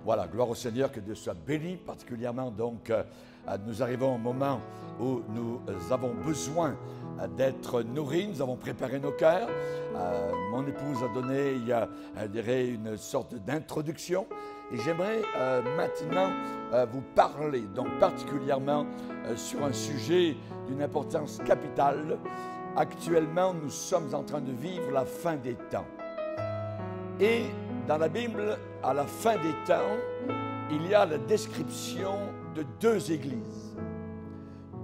Voilà, gloire au Seigneur, que Dieu soit béni, particulièrement donc nous arrivons au moment où nous avons besoin d'être nourris, nous avons préparé nos cœurs. Mon épouse a donné, je dirais, une sorte d'introduction. Et j'aimerais maintenant vous parler, donc particulièrement sur un sujet d'une importance capitale. Actuellement, nous sommes en train de vivre la fin des temps. Et dans la Bible, à la fin des temps, il y a la description de deux églises,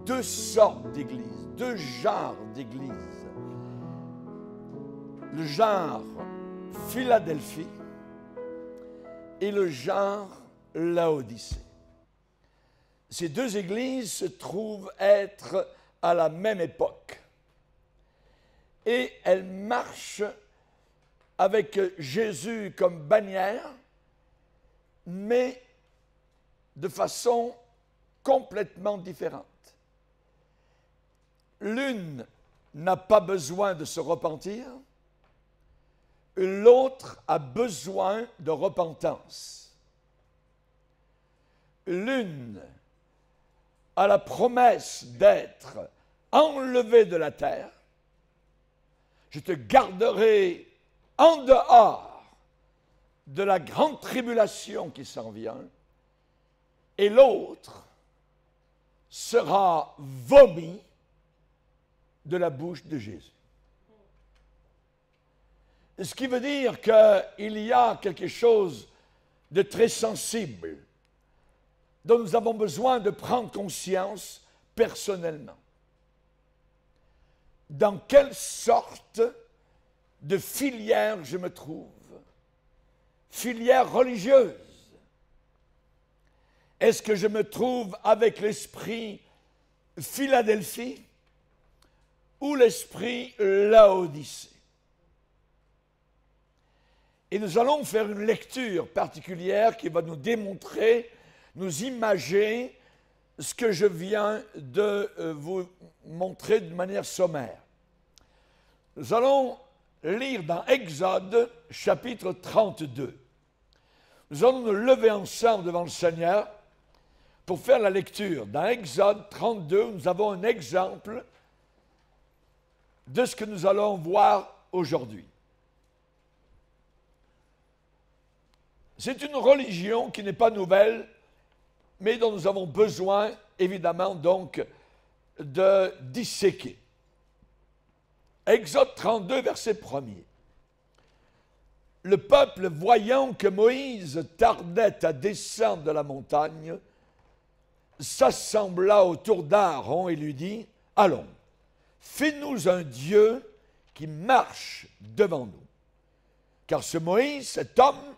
deux sortes d'églises, deux genres d'églises. Le genre Philadelphie et le genre Laodicée. Ces deux églises se trouvent être à la même époque et elles marchent avec Jésus comme bannière, mais de façon complètement différente. L'une n'a pas besoin de se repentir, l'autre a besoin de repentance. L'une a la promesse d'être enlevée de la terre. Je te garderai en dehors de la grande tribulation qui s'en vient, et l'autre sera vomi de la bouche de Jésus. Ce qui veut dire qu'il y a quelque chose de très sensible dont nous avons besoin de prendre conscience personnellement. Dans quelle sorte de filière je me trouve? Filière religieuse. Est-ce que je me trouve avec l'esprit Philadelphie ou l'esprit Laodicée? Et nous allons faire une lecture particulière qui va nous démontrer, nous imager ce que je viens de vous montrer de manière sommaire. Nous allons lire dans Exode, chapitre 32. Nous allons nous lever ensemble devant le Seigneur pour faire la lecture. Dans Exode 32, nous avons un exemple de ce que nous allons voir aujourd'hui. C'est une religion qui n'est pas nouvelle, mais dont nous avons besoin, évidemment, donc, de disséquer. Exode 32, verset 1er. Le peuple, voyant que Moïse tardait à descendre de la montagne, s'assembla autour d'Aaron et lui dit, « Allons, fais-nous un Dieu qui marche devant nous. Car ce Moïse, cet homme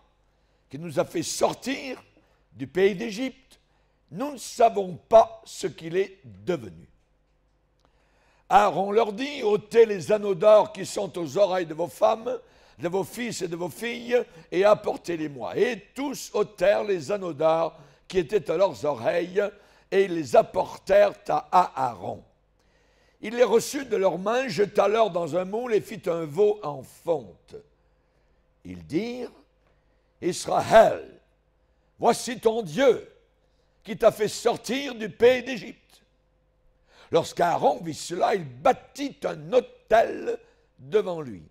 qui nous a fait sortir du pays d'Égypte, nous ne savons pas ce qu'il est devenu. » Aaron leur dit, « ôtez les anneaux d'or qui sont aux oreilles de vos femmes, de vos fils et de vos filles, et apportez-les-moi. » Et tous ôtèrent les anneaux d'or qui étaient à leurs oreilles, et ils les apportèrent à Aaron. Il les reçut de leurs mains, jeta l'or dans un moule et fit un veau en fonte. Ils dirent, « Israël, voici ton Dieu qui t'a fait sortir du pays d'Égypte. » Lorsqu'Aaron vit cela, il bâtit un autel devant lui.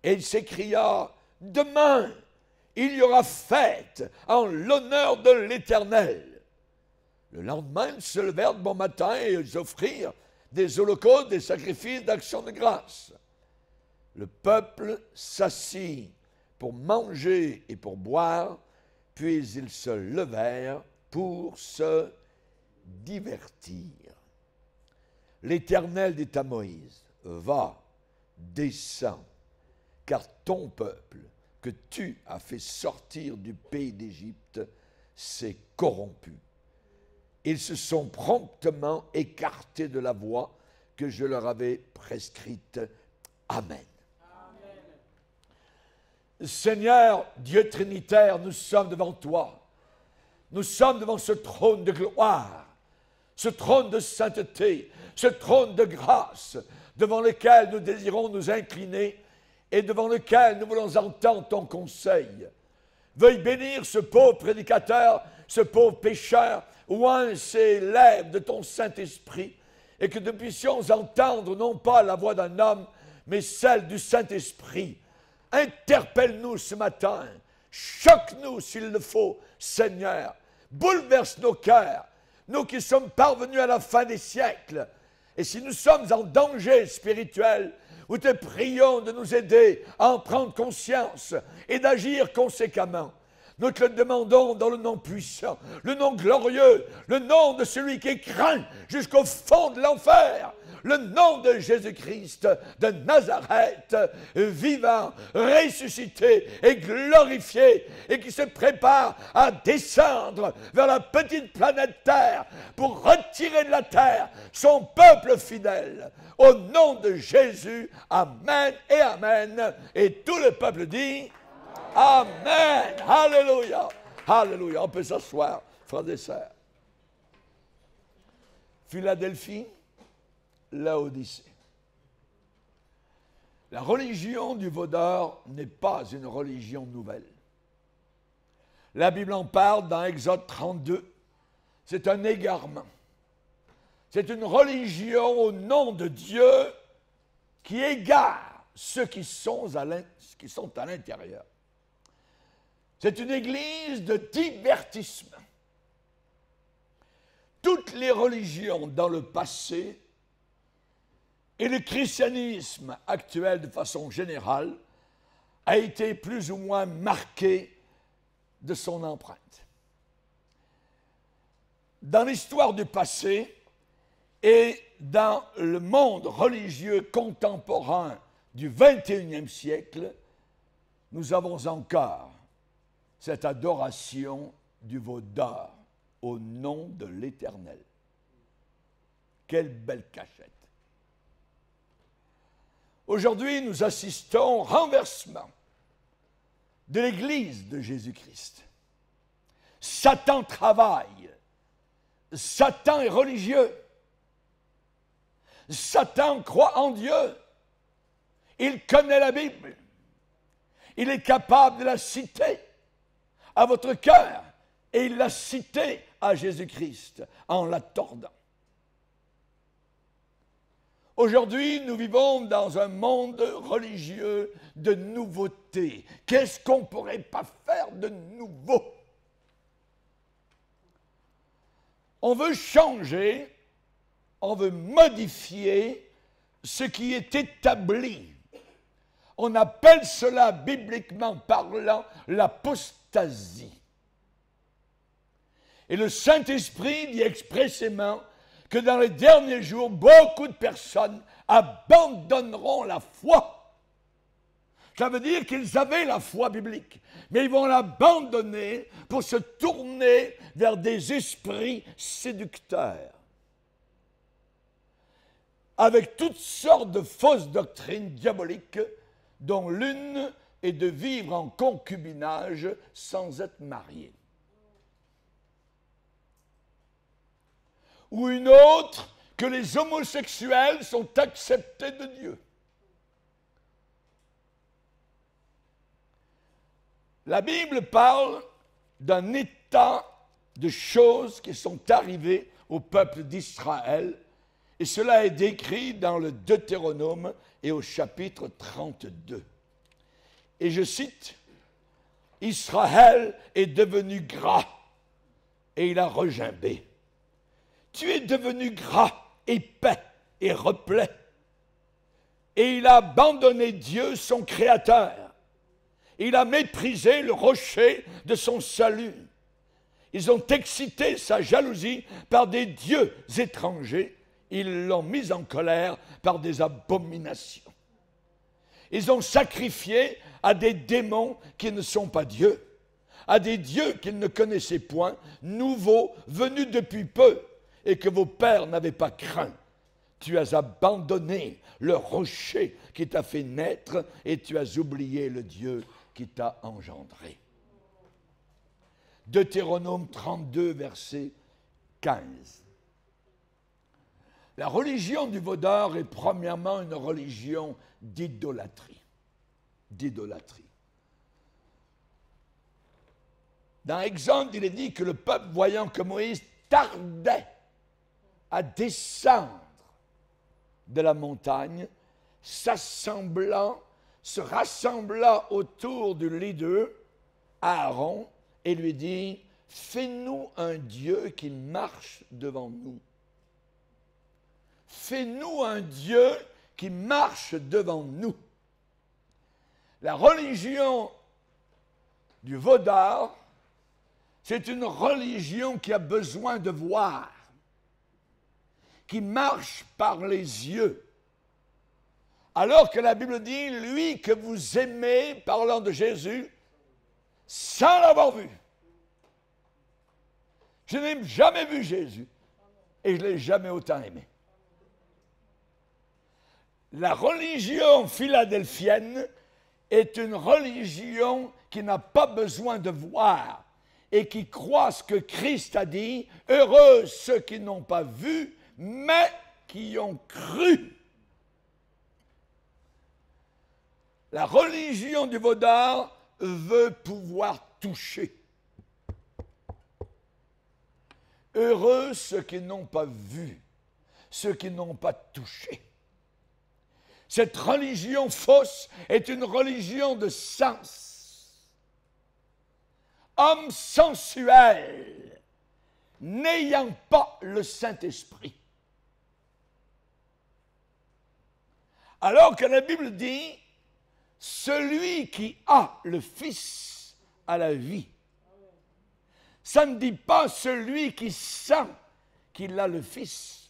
Et il s'écria, « Demain, il y aura fête en l'honneur de l'Éternel. » Le lendemain, ils se levèrent de bon matin et ils offrirent des holocaustes, des sacrifices d'action de grâce. Le peuple s'assit pour manger et pour boire, puis ils se levèrent pour se divertir. L'Éternel dit à Moïse, « Va, descends, car ton peuple que tu as fait sortir du pays d'Égypte s'est corrompu. Ils se sont promptement écartés de la voie que je leur avais prescrite. Amen. » Seigneur, Dieu Trinitaire, nous sommes devant toi. Nous sommes devant ce trône de gloire, ce trône de sainteté, ce trône de grâce, devant lequel nous désirons nous incliner et devant lequel nous voulons entendre ton conseil. veuille bénir ce pauvre prédicateur, ce pauvre pécheur, oint ses lèvres de ton Saint-Esprit, et que nous puissions entendre non pas la voix d'un homme, mais celle du Saint-Esprit. Interpelle-nous ce matin, choque-nous s'il le faut, Seigneur, bouleverse nos cœurs, nous qui sommes parvenus à la fin des siècles, et si nous sommes en danger spirituel, nous te prions de nous aider à en prendre conscience et d'agir conséquemment. Nous te le demandons dans le nom puissant, le nom glorieux, le nom de celui qui est craint jusqu'au fond de l'enfer, le nom de Jésus-Christ de Nazareth, vivant, ressuscité et glorifié, et qui se prépare à descendre vers la petite planète Terre pour retirer de la terre son peuple fidèle. Au nom de Jésus, amen et amen. Et tout le peuple dit amen. Alléluia. Alléluia. On peut s'asseoir, frères et sœurs. Philadelphie, Laodicée. La religion du veau d'or n'est pas une religion nouvelle. La Bible en parle dans Exode 32. C'est un égarement. C'est une religion au nom de Dieu qui égare ceux qui sont à l'intérieur. C'est une église de divertissement. Toutes les religions dans le passé et le christianisme actuel de façon générale a été plus ou moins marqué de son empreinte. Dans l'histoire du passé et dans le monde religieux contemporain du XXIe siècle, nous avons encore cette adoration du veau d'or au nom de l'Éternel. Quelle belle cachette! Aujourd'hui, nous assistons au renversement de l'Église de Jésus-Christ. Satan travaille. Satan est religieux. Satan croit en Dieu. Il connaît la Bible. Il est capable de la citer à votre cœur. Et il l'a citée à Jésus-Christ en la tordant. Aujourd'hui, nous vivons dans un monde religieux de nouveautés. Qu'est-ce qu'on ne pourrait pas faire de nouveau? On veut changer, on veut modifier ce qui est établi. On appelle cela, bibliquement parlant, l'apostasie. Et le Saint-Esprit dit expressément que dans les derniers jours, beaucoup de personnes abandonneront la foi. Ça veut dire qu'ils avaient la foi biblique, mais ils vont l'abandonner pour se tourner vers des esprits séducteurs, avec toutes sortes de fausses doctrines diaboliques, dont l'une est de vivre en concubinage sans être marié. Ou une autre, que les homosexuels sont acceptés de Dieu. La Bible parle d'un état de choses qui sont arrivées au peuple d'Israël, et cela est décrit dans le Deutéronome et au chapitre 32. Et je cite, « Israël est devenu gras, et il a regimbé. Tu es devenu gras, épais et replet. Et il a abandonné Dieu, son Créateur. Il a méprisé le rocher de son salut. Ils ont excité sa jalousie par des dieux étrangers. Ils l'ont mis en colère par des abominations. Ils ont sacrifié à des démons qui ne sont pas Dieu, à des dieux qu'ils ne connaissaient point, nouveaux, venus depuis peu, et que vos pères n'avaient pas craint. Tu as abandonné le rocher qui t'a fait naître et tu as oublié le Dieu qui t'a engendré. » Deutéronome 32, verset 15. La religion du veau d'or est premièrement une religion d'idolâtrie. D'idolâtrie. Dans Exode, il est dit que le peuple, voyant que Moïse tardait à descendre de la montagne, se rassembla autour du leader, Aaron, et lui dit, « Fais-nous un Dieu qui marche devant nous. » Fais-nous un Dieu qui marche devant nous. La religion du Vaudar, c'est une religion qui a besoin de voir, qui marche par les yeux. Alors que la Bible dit, lui que vous aimez, parlant de Jésus, sans l'avoir vu. Je n'ai jamais vu Jésus et je ne l'ai jamais autant aimé. La religion philadelphienne est une religion qui n'a pas besoin de voir et qui croit ce que Christ a dit, heureux ceux qui n'ont pas vu, mais qui ont cru. La religion du Vaudar veut pouvoir toucher. Heureux ceux qui n'ont pas vu, ceux qui n'ont pas touché. Cette religion fausse est une religion de sens. Homme sensuel, n'ayant pas le Saint-Esprit. Alors que la Bible dit, celui qui a le Fils a la vie. Ça ne dit pas celui qui sent qu'il a le Fils.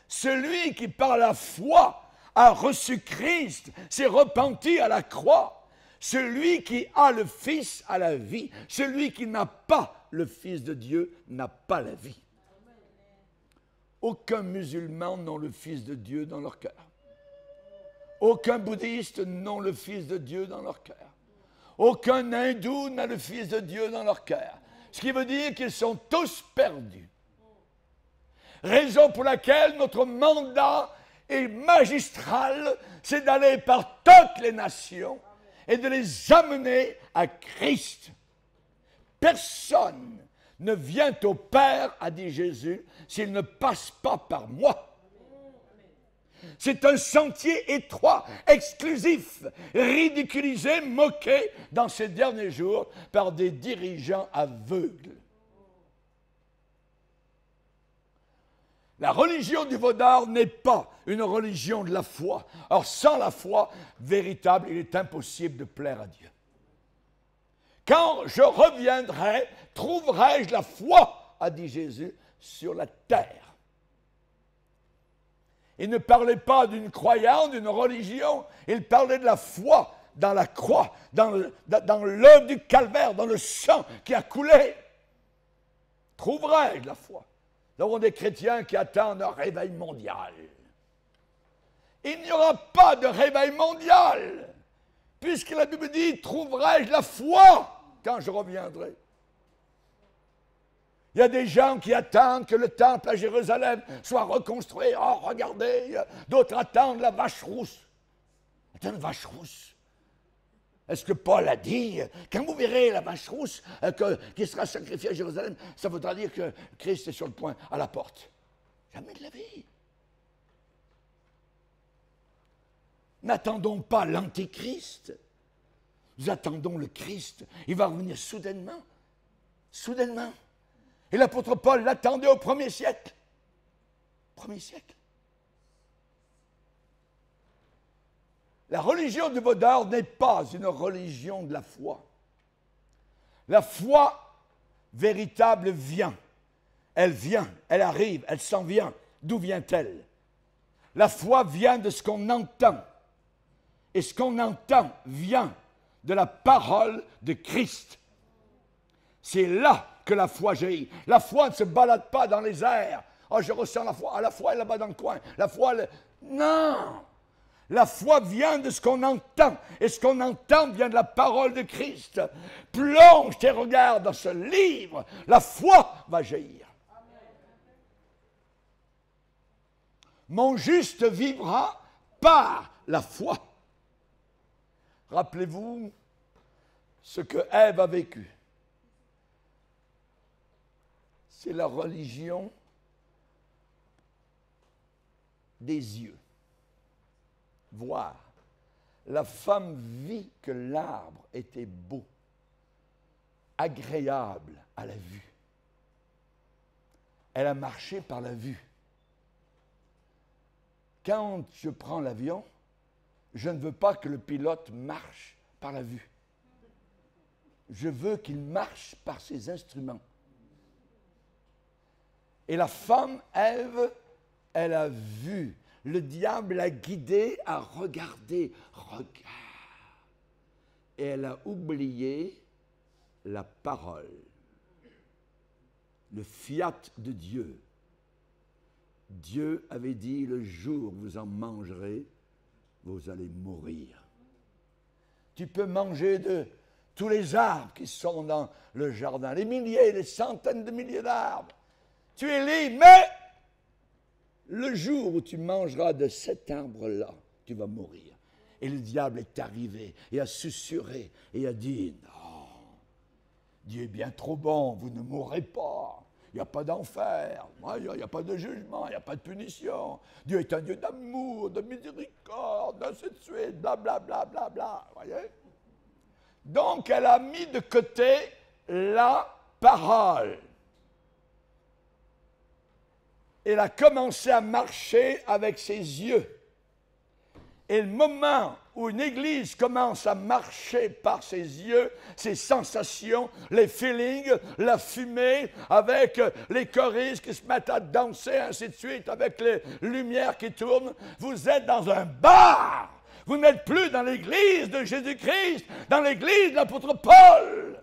Celui qui par la foi a reçu Christ, s'est repenti à la croix. Celui qui a le Fils a la vie. Celui qui n'a pas le Fils de Dieu n'a pas la vie. Aucun musulman n'a le Fils de Dieu dans leur cœur. Aucun bouddhiste n'a le Fils de Dieu dans leur cœur. Aucun hindou n'a le Fils de Dieu dans leur cœur. Ce qui veut dire qu'ils sont tous perdus. Raison pour laquelle notre mandat est magistral, c'est d'aller par toutes les nations et de les amener à Christ. Personne ne vient au Père, a dit Jésus, s'il ne passe pas par moi. C'est un sentier étroit, exclusif, ridiculisé, moqué dans ces derniers jours par des dirigeants aveugles. La religion du Vaudar n'est pas une religion de la foi. Or, sans la foi véritable, il est impossible de plaire à Dieu. Quand je reviendrai, trouverai-je la foi, a dit Jésus, sur la terre. Il ne parlait pas d'une croyance, d'une religion, il parlait de la foi dans la croix, dans l'œuvre du calvaire, dans le sang qui a coulé. Trouverai-je la foi? Nous avons des chrétiens qui attendent un réveil mondial. Il n'y aura pas de réveil mondial, puisque la Bible dit, trouverai-je la foi quand je reviendrai? Il y a des gens qui attendent que le temple à Jérusalem soit reconstruit. Oh, regardez, d'autres attendent la vache rousse. Attends, une vache rousse. Est-ce que Paul a dit, quand vous verrez la vache rousse qui sera sacrifiée à Jérusalem, ça voudra dire que Christ est sur le point, à la porte? Jamais de la vie. N'attendons pas l'Antéchrist. Nous attendons le Christ. Il va revenir soudainement. Soudainement. Et l'apôtre Paul l'attendait au 1er siècle. 1er siècle. La religion du Vaudar n'est pas une religion de la foi. La foi véritable vient. Elle vient, elle arrive, elle s'en vient. D'où vient-elle? La foi vient de ce qu'on entend. Et ce qu'on entend vient de la parole de Christ. C'est là que la foi jaillit. La foi ne se balade pas dans les airs. « Oh, je ressens la foi. Ah, la foi est là-bas dans le coin. La foi, non! La foi vient de ce qu'on entend. Et ce qu'on entend vient de la parole de Christ. Plonge tes regards dans ce livre. La foi va jaillir. Mon juste vivra par la foi. Rappelez-vous, ce que Ève a vécu. C'est la religion des yeux. Voir. La femme vit que l'arbre était beau, agréable à la vue. Elle a marché par la vue. Quand je prends l'avion, je ne veux pas que le pilote marche par la vue. Je veux qu'il marche par ses instruments. Et la femme, Ève, elle a vu. Le diable l'a guidée à regarder. Regarde. Et elle a oublié la parole. Le fiat de Dieu. Dieu avait dit, le jour où vous en mangerez, vous allez mourir. Tu peux manger de tous les arbres qui sont dans le jardin, les milliers, les centaines de milliers d'arbres. Tu es libre, mais le jour où tu mangeras de cet arbre-là, tu vas mourir. Et le diable est arrivé et a susurré et a dit, non, Dieu est bien trop bon, vous ne mourrez pas. Il n'y a pas d'enfer, il n'y a pas de jugement, il n'y a pas de punition. Dieu est un Dieu d'amour, de miséricorde, ainsi de suite, blablabla, bla, bla, bla, voyez? Donc, elle a mis de côté la parole. Elle a commencé à marcher avec ses yeux. Et le moment où une église commence à marcher par ses yeux, ses sensations, les feelings, la fumée, avec les choristes qui se mettent à danser, ainsi de suite, avec les lumières qui tournent, vous êtes dans un bar. Vous n'êtes plus dans l'église de Jésus-Christ, dans l'église de l'apôtre Paul.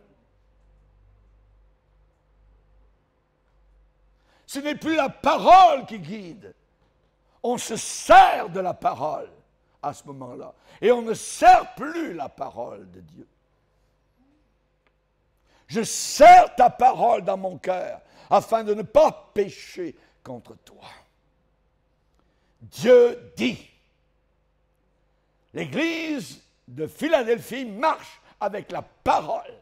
Ce n'est plus la parole qui guide. On se sert de la parole à ce moment-là. Et on ne sert plus la parole de Dieu. Je sers ta parole dans mon cœur afin de ne pas pécher contre toi. Dieu dit, l'Église de Philadelphie marche avec la parole.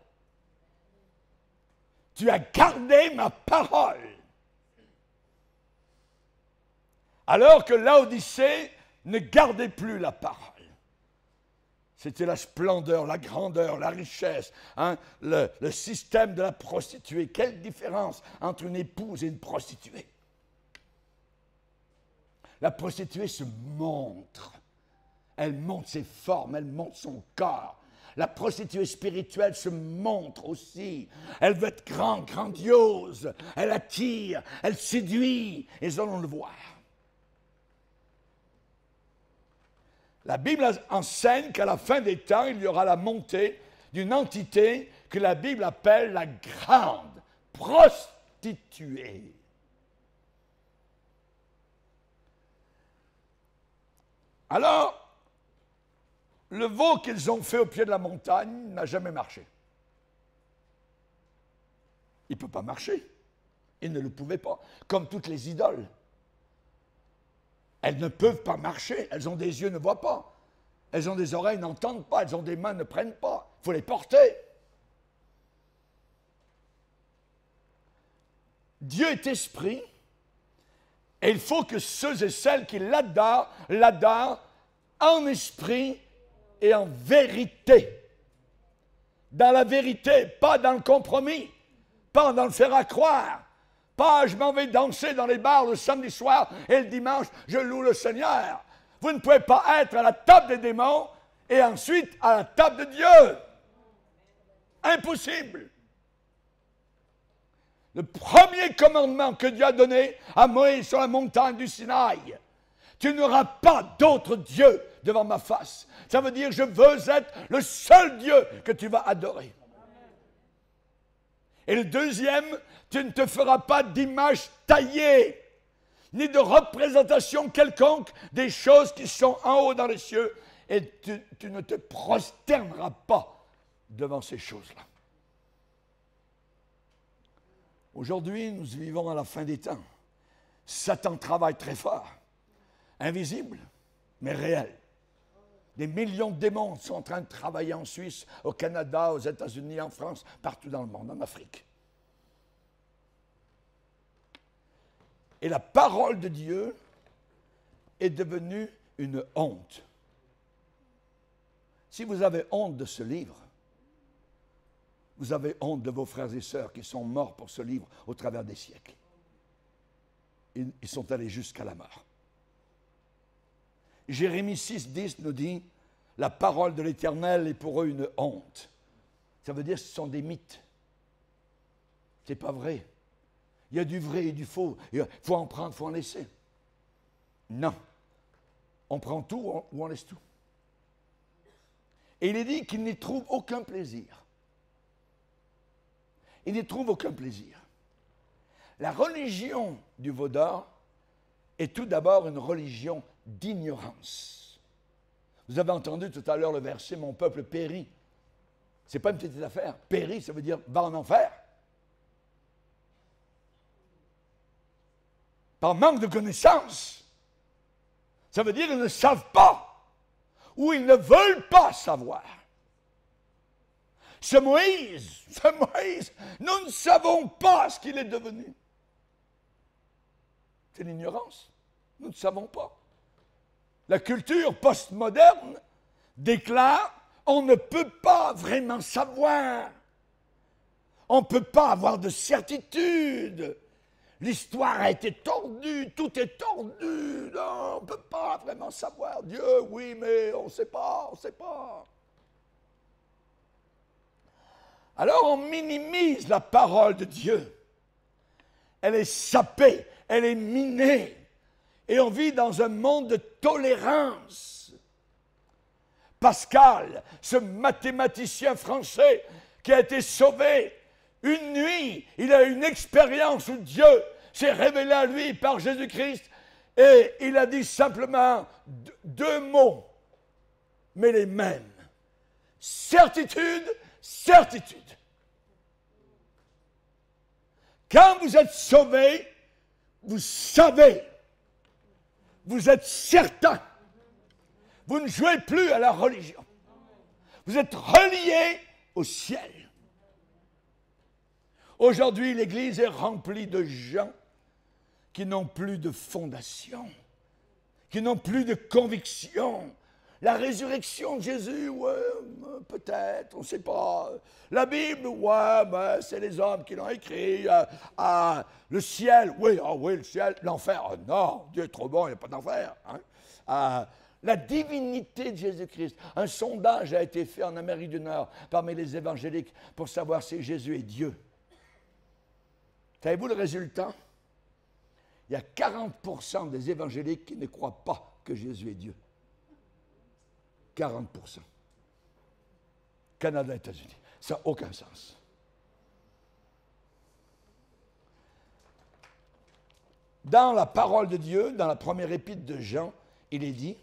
Tu as gardé ma parole. Alors que Laodicée ne gardait plus la parole. C'était la splendeur, la grandeur, la richesse, le système de la prostituée. Quelle différence entre une épouse et une prostituée? La prostituée se montre. Elle montre ses formes, elle montre son corps. La prostituée spirituelle se montre aussi. Elle veut être grande, grandiose. Elle attire, elle séduit. Et ça, on le voit. La Bible enseigne qu'à la fin des temps, il y aura la montée d'une entité que la Bible appelle la grande prostituée. Alors, le veau qu'ils ont fait au pied de la montagne n'a jamais marché. Il ne peut pas marcher. Ils ne le pouvaient pas. Comme toutes les idoles. Elles ne peuvent pas marcher. Elles ont des yeux, ne voient pas. Elles ont des oreilles, n'entendent pas. Elles ont des mains, ne prennent pas. Il faut les porter. Dieu est esprit. Et il faut que ceux et celles qui l'adorent en esprit et en vérité. Dans la vérité, pas dans le compromis, pas dans le faire à croire. Pas, je m'en vais danser dans les bars le samedi soir et le dimanche, je loue le Seigneur. Vous ne pouvez pas être à la table des démons et ensuite à la table de Dieu. Impossible. Le premier commandement que Dieu a donné à Moïse sur la montagne du Sinaï, tu n'auras pas d'autre Dieu devant ma face. Ça veut dire, je veux être le seul Dieu que tu vas adorer. Et le deuxième, tu ne te feras pas d'image taillée, ni de représentation quelconque des choses qui sont en haut dans les cieux, et tu ne te prosterneras pas devant ces choses-là. Aujourd'hui, nous vivons à la fin des temps. Satan travaille très fort, invisible, mais réel. Des millions de démons sont en train de travailler en Suisse, au Canada, aux États-Unis, en France, partout dans le monde, en Afrique. Et la parole de Dieu est devenue une honte. Si vous avez honte de ce livre, vous avez honte de vos frères et sœurs qui sont morts pour ce livre au travers des siècles. Ils sont allés jusqu'à la mort. Jérémie 6, 10 nous dit « La parole de l'Éternel est pour eux une honte ». Ça veut dire que ce sont des mythes. Ce n'est pas vrai. Il y a du vrai et du faux. Il faut en prendre, il faut en laisser. Non. On prend tout ou on laisse tout. Et il est dit qu'il n'y trouve aucun plaisir. Il n'y trouve aucun plaisir. La religion du veau d'or est tout d'abord une religion d'ignorance. Vous avez entendu tout à l'heure le verset « Mon peuple périt ». Ce n'est pas une petite affaire. Périt, ça veut dire « va en enfer ». Par manque de connaissances. Ça veut dire qu'ils ne savent pas ou ils ne veulent pas savoir. Ce Moïse, nous ne savons pas ce qu'il est devenu. C'est l'ignorance. Nous ne savons pas. La culture postmoderne déclare on ne peut pas vraiment savoir. On ne peut pas avoir de certitude. L'histoire a été tordue, tout est tordu. Non, on ne peut pas vraiment savoir. Dieu, oui, mais on ne sait pas, on ne sait pas. Alors on minimise la parole de Dieu. Elle est sapée, elle est minée. Et on vit dans un monde de tolérance. Pascal, ce mathématicien français qui a été sauvé, une nuit, il a eu une expérience où Dieu s'est révélé à lui par Jésus-Christ et il a dit simplement deux mots, mais les mêmes. Certitude, certitude. Quand vous êtes sauvé, vous savez, vous êtes certain, vous ne jouez plus à la religion. Vous êtes relié au ciel. Aujourd'hui, l'Église est remplie de gens qui n'ont plus de fondation, qui n'ont plus de conviction. La résurrection de Jésus, ouais, peut-être, on ne sait pas. La Bible, ouais, ben, c'est les hommes qui l'ont écrit. Le ciel, oui, oui, le ciel. L'enfer, non, Dieu est trop bon, il n'y a pas d'enfer. Hein. La divinité de Jésus-Christ. Un sondage a été fait en Amérique du Nord parmi les évangéliques pour savoir si Jésus est Dieu. Savez-vous le résultat? Il y a 40% des évangéliques qui ne croient pas que Jésus est Dieu. 40%. Canada, États-Unis. Ça n'a aucun sens. Dans la parole de Dieu, dans la première épître de Jean, il est dit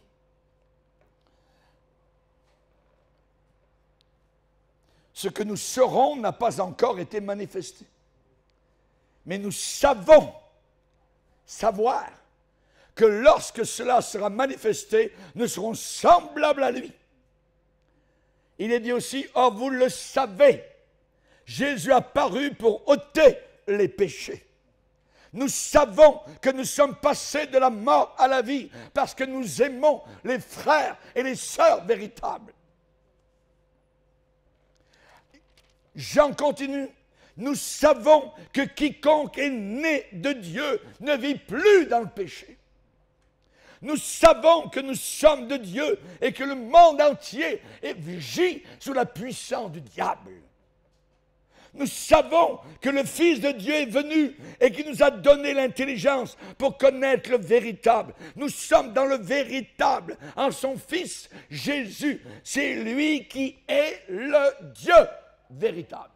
« Ce que nous serons n'a pas encore été manifesté. Mais nous savons, savoir, que lorsque cela sera manifesté, nous serons semblables à lui. » Il est dit aussi, « Or vous le savez, Jésus a paru pour ôter les péchés. » Nous savons que nous sommes passés de la mort à la vie parce que nous aimons les frères et les sœurs véritables. Jean continue. Nous savons que quiconque est né de Dieu ne vit plus dans le péché. Nous savons que nous sommes de Dieu et que le monde entier gît sous la puissance du diable. Nous savons que le Fils de Dieu est venu et qu'il nous a donné l'intelligence pour connaître le véritable. Nous sommes dans le véritable, en son Fils Jésus. C'est lui qui est le Dieu véritable.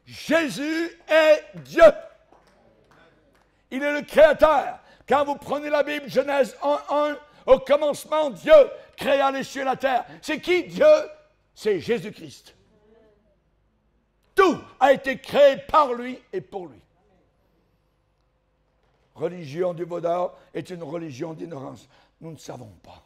Jésus est Dieu. Il est le Créateur. Quand vous prenez la Bible, Genèse 1:1, au commencement, Dieu créa les cieux et la terre. C'est qui Dieu? C'est Jésus-Christ. Tout a été créé par lui et pour lui. Religion du veau d'or est une religion d'ignorance. Nous ne savons pas.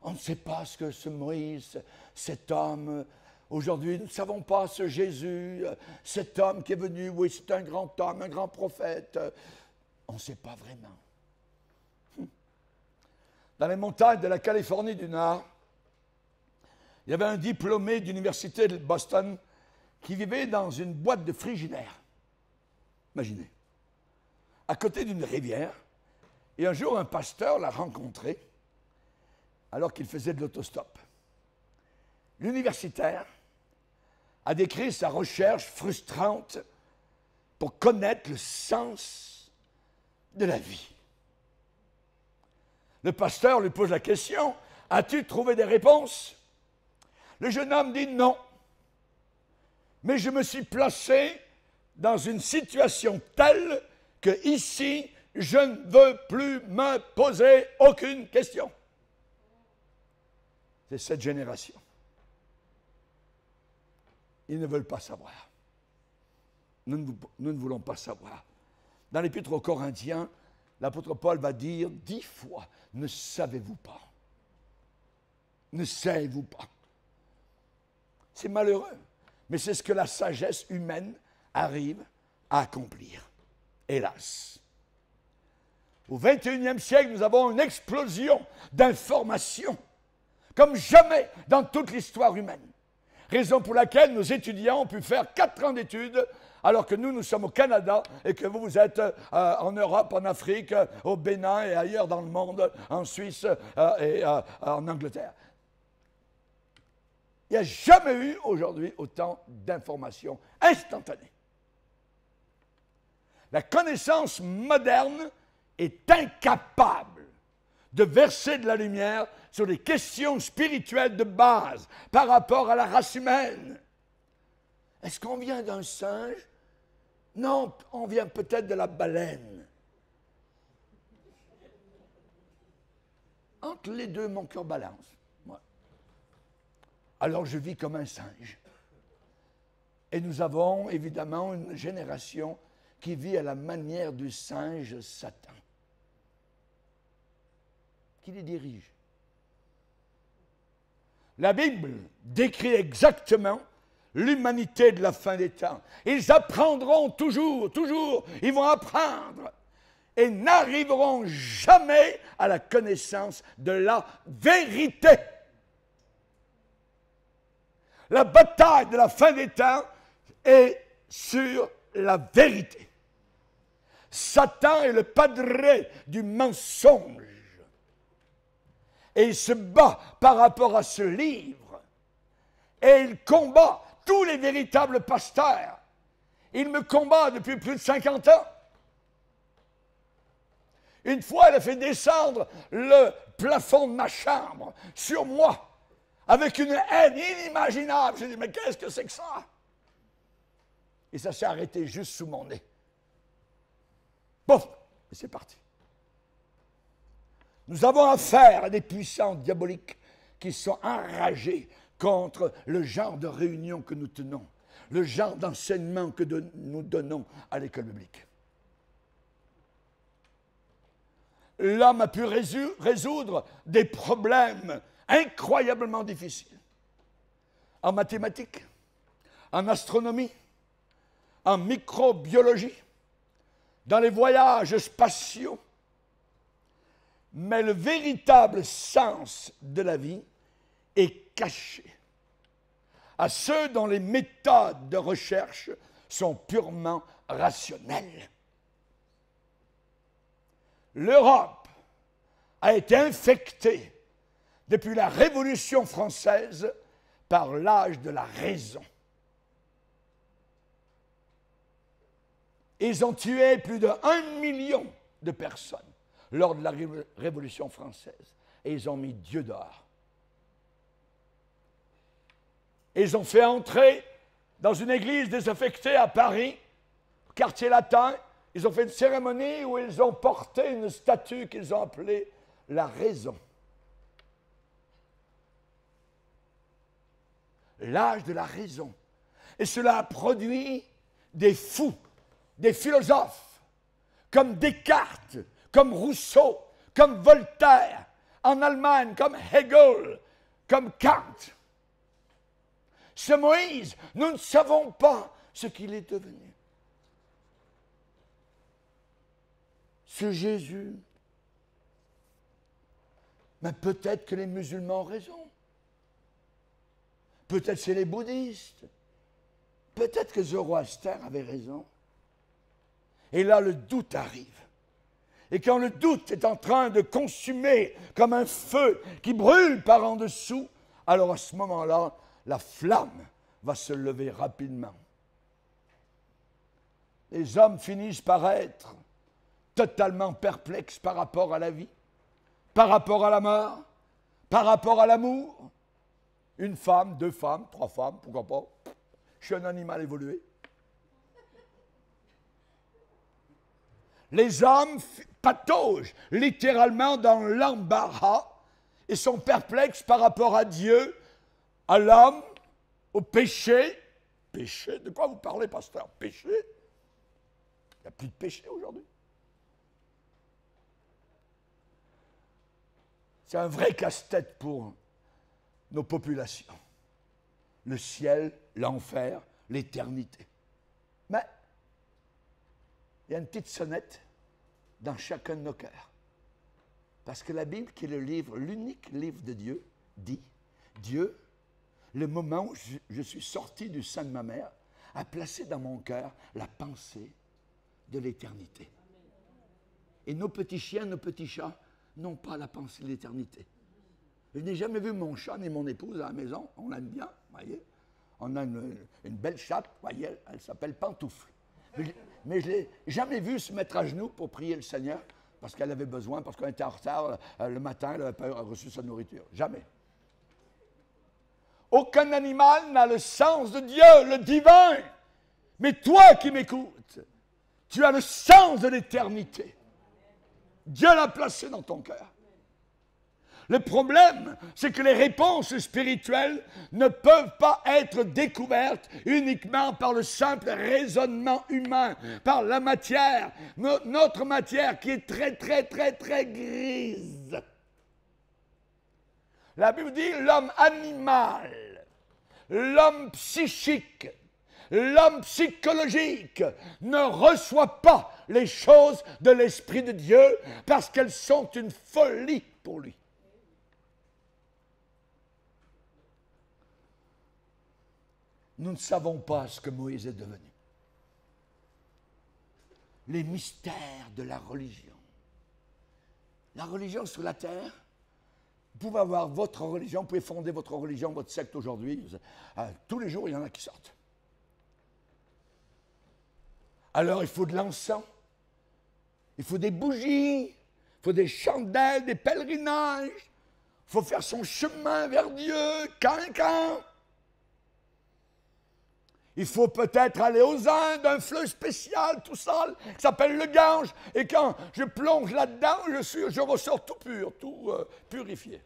On ne sait pas ce que ce Moïse, cet homme, aujourd'hui nous ne savons pas ce Jésus, cet homme qui est venu, oui c'est un grand homme, un grand prophète. On ne sait pas vraiment. Dans les montagnes de la Californie du Nord, il y avait un diplômé d'université de Boston qui vivait dans une boîte de frigidaire. Imaginez. À côté d'une rivière. Et un jour, un pasteur l'a rencontré alors qu'il faisait de l'autostop. L'universitaire a décrit sa recherche frustrante pour connaître le sens de la vie. Le pasteur lui pose la question, « As-tu trouvé des réponses ?» Le jeune homme dit « Non, mais je me suis placé dans une situation telle que ici, je ne veux plus me poser aucune question. » C'est cette génération. Ils ne veulent pas savoir. Nous ne voulons pas savoir. Dans l'Épître aux Corinthiens, l'apôtre Paul va dire 10 fois, ne savez-vous pas? Ne savez-vous pas? C'est malheureux, mais c'est ce que la sagesse humaine arrive à accomplir. Hélas. Au XXIe siècle, nous avons une explosion d'informations, comme jamais dans toute l'histoire humaine. Raison pour laquelle nos étudiants ont pu faire 4 ans d'études, alors que nous sommes au Canada et que vous êtes en Europe, en Afrique, au Bénin et ailleurs dans le monde, en Suisse et en Angleterre. Il n'y a jamais eu aujourd'hui autant d'informations instantanées. La connaissance moderne est incapable de verser de la lumière sur les questions spirituelles de base par rapport à la race humaine. Est-ce qu'on vient d'un singe? Non, on vient peut-être de la baleine. Entre les deux, mon cœur balance. Ouais. Alors je vis comme un singe. Et nous avons évidemment une génération qui vit à la manière du singe Satan, qui les dirige. La Bible décrit exactement l'humanité de la fin des temps. Ils apprendront toujours, ils vont apprendre et n'arriveront jamais à la connaissance de la vérité. La bataille de la fin des temps est sur la vérité. Satan est le padré du mensonge. Et il se bat par rapport à ce livre. Et il combat tous les véritables pasteurs. Il me combat depuis plus de 50 ans. Une fois, il a fait descendre le plafond de ma chambre sur moi avec une haine inimaginable. J'ai dit, mais qu'est-ce que c'est que ça? Et ça s'est arrêté juste sous mon nez. Bon, et c'est parti. Nous avons affaire à des puissances diaboliques qui sont enragées contre le genre de réunion que nous tenons, le genre d'enseignement que nous donnons à l'école biblique. L'homme a pu résoudre des problèmes incroyablement difficiles en mathématiques, en astronomie, en microbiologie, dans les voyages spatiaux. Mais le véritable sens de la vie est caché à ceux dont les méthodes de recherche sont purement rationnelles. L'Europe a été infectée depuis la Révolution française par l'âge de la raison. Ils ont tué plus de 1 million de personnes lors de la Révolution française. Et ils ont mis Dieu dehors. Et ils ont fait entrer dans une église désaffectée à Paris, quartier latin. Ils ont fait une cérémonie où ils ont porté une statue qu'ils ont appelée la raison. L'âge de la raison. Et cela a produit des fous, des philosophes, comme Descartes, comme Rousseau, comme Voltaire, en Allemagne comme Hegel, comme Kant. Ce Moïse, nous ne savons pas ce qu'il est devenu. Ce Jésus, mais peut-être que les musulmans ont raison. Peut-être c'est les bouddhistes. Peut-être que Zoroaster avait raison. Et là, le doute arrive. Et quand le doute est en train de consumer comme un feu qui brûle par en dessous, alors à ce moment-là, la flamme va se lever rapidement. Les hommes finissent par être totalement perplexes par rapport à la vie, par rapport à la mort, par rapport à l'amour. Une femme, 2 femmes, 3 femmes, pourquoi pas? Je suis un animal évolué. Les hommes pataugent littéralement dans l'embarras et sont perplexes par rapport à Dieu, à l'homme, au péché. Péché? De quoi vous parlez, pasteur? Péché? Il n'y a plus de péché aujourd'hui. C'est un vrai casse-tête pour nos populations. Le ciel, l'enfer, l'éternité. Mais il y a une petite sonnette dans chacun de nos cœurs. Parce que la Bible, qui est le livre, l'unique livre de Dieu, dit, Dieu, le moment où je suis sorti du sein de ma mère, a placé dans mon cœur la pensée de l'éternité. Et nos petits chiens, nos petits chats n'ont pas la pensée de l'éternité. Je n'ai jamais vu mon chat ni mon épouse à la maison. On l'aime bien, voyez. On a une belle chatte, voyez, elle s'appelle Pantoufle. Mais je ne l'ai jamais vue se mettre à genoux pour prier le Seigneur parce qu'elle avait besoin, parce qu'on était en retard le matin, elle n'avait pas reçu sa nourriture. Jamais. Aucun animal n'a le sens de Dieu, le divin. Mais toi qui m'écoutes, tu as le sens de l'éternité. Dieu l'a placé dans ton cœur. Le problème, c'est que les réponses spirituelles ne peuvent pas être découvertes uniquement par le simple raisonnement humain, par la matière, notre matière qui est très, très, très, très grise. La Bible dit l'homme animal, l'homme psychique, l'homme psychologique ne reçoit pas les choses de l'Esprit de Dieu parce qu'elles sont une folie pour lui. Nous ne savons pas ce que Moïse est devenu. Les mystères de la religion. La religion sur la terre, vous pouvez avoir votre religion, vous pouvez fonder votre religion, votre secte aujourd'hui. Tous les jours, il y en a qui sortent. Alors, il faut de l'encens, il faut des bougies, il faut des chandelles, des pèlerinages. Il faut faire son chemin vers Dieu, quand. Il faut peut-être aller aux Indes, d'un fleuve spécial, tout ça, qui s'appelle le Gange. Et quand je plonge là-dedans, je ressors tout pur, tout purifié.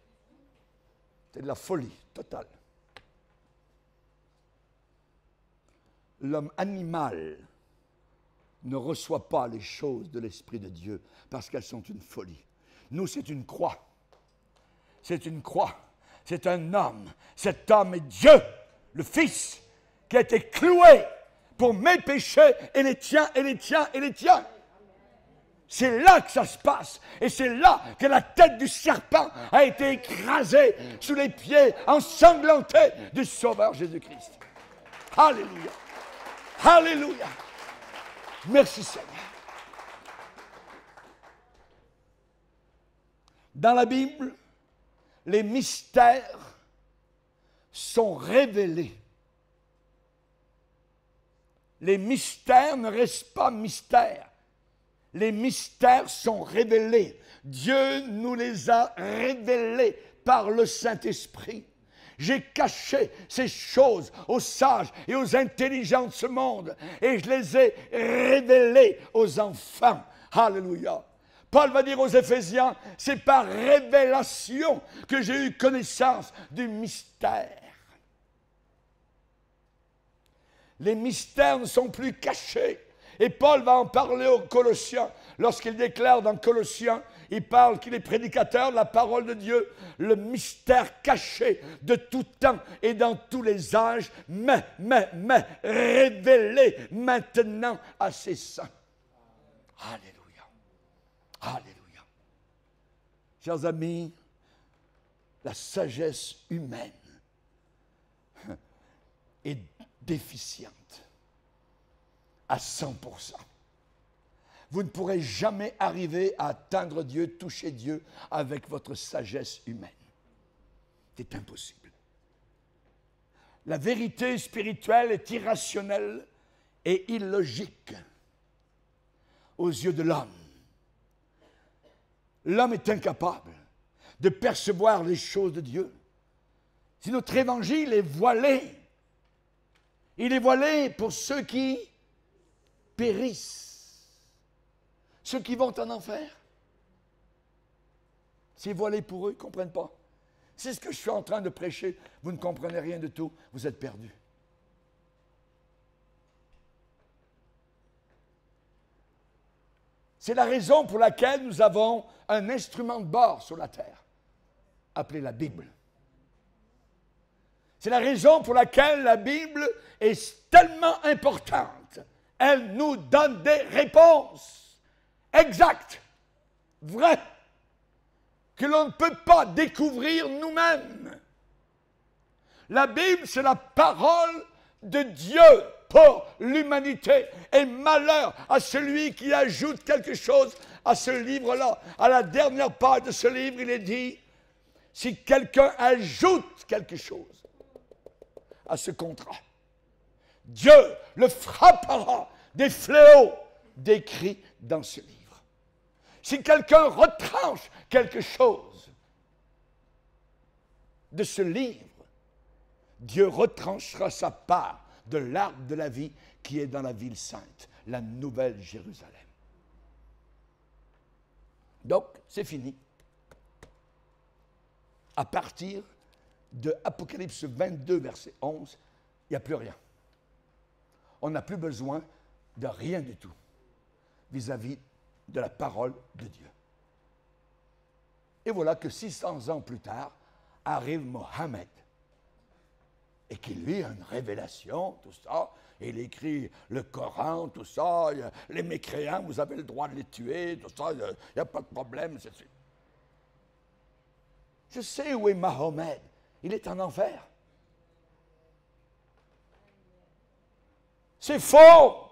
C'est de la folie totale. L'homme animal ne reçoit pas les choses de l'Esprit de Dieu parce qu'elles sont une folie. Nous, c'est une croix. C'est une croix. C'est un homme. Cet homme est Dieu, le Fils, qui a été cloué pour mes péchés et les tiens, et les tiens, et les tiens. C'est là que ça se passe. Et c'est là que la tête du serpent a été écrasée sous les pieds ensanglantés du Sauveur Jésus-Christ. Alléluia. Alléluia. Merci Seigneur. Dans la Bible, les mystères sont révélés. Les mystères ne restent pas mystères. Les mystères sont révélés. Dieu nous les a révélés par le Saint-Esprit. J'ai caché ces choses aux sages et aux intelligents de ce monde et je les ai révélées aux enfants. Alléluia. Paul va dire aux Éphésiens, c'est par révélation que j'ai eu connaissance du mystère. Les mystères ne sont plus cachés. Et Paul va en parler aux Colossiens. lorsqu'il déclare dans Colossiens, il parle qu'il est prédicateur de la parole de Dieu, le mystère caché de tout temps et dans tous les âges, mais révélé maintenant à ses saints. Alléluia. Alléluia. Chers amis, la sagesse humaine est déficiente à 100%. Vous ne pourrez jamais arriver à atteindre Dieu, toucher Dieu avec votre sagesse humaine. C'est impossible. La vérité spirituelle est irrationnelle et illogique aux yeux de l'homme. L'homme est incapable de percevoir les choses de Dieu. Si notre évangile est voilé, il est voilé pour ceux qui périssent. Ceux qui vont en enfer, c'est voilé pour eux, ils ne comprennent pas. C'est ce que je suis en train de prêcher. Vous ne comprenez rien de tout, vous êtes perdus. C'est la raison pour laquelle nous avons un instrument de bord sur la terre, appelé la Bible. C'est la raison pour laquelle la Bible est tellement importante. Elle nous donne des réponses exactes, vraies, que l'on ne peut pas découvrir nous-mêmes. La Bible, c'est la parole de Dieu pour l'humanité. Et malheur à celui qui ajoute quelque chose à ce livre-là. À la dernière page de ce livre, il est dit, si quelqu'un ajoute quelque chose à ce contrat, Dieu le frappera des fléaux décrits dans ce livre. Si quelqu'un retranche quelque chose de ce livre, Dieu retranchera sa part de l'arbre de la vie qui est dans la ville sainte, la nouvelle Jérusalem. Donc, c'est fini. À partir de Apocalypse 22, verset 11, il n'y a plus rien. On n'a plus besoin de rien du tout vis-à-vis de la parole de Dieu. Et voilà que 600 ans plus tard, arrive Mohammed, et qui lui a une révélation, tout ça, et il écrit le Coran, tout ça, les mécréants, vous avez le droit de les tuer, tout ça, il n'y a pas de problème. Je sais où est Mohammed, il est en enfer. C'est faux!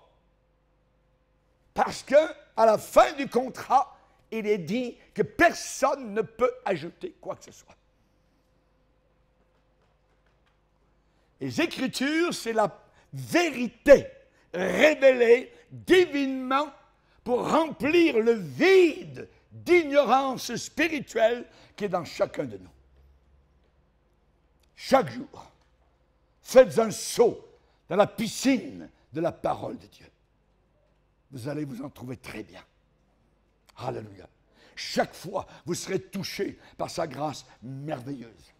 Parce que à la fin du contrat, il est dit que personne ne peut ajouter quoi que ce soit. Les Écritures, c'est la vérité révélée divinement pour remplir le vide d'ignorance spirituelle qui est dans chacun de nous. Chaque jour, faites un saut dans la piscine de la parole de Dieu. Vous allez vous en trouver très bien. Alléluia. Chaque fois, vous serez touché par sa grâce merveilleuse.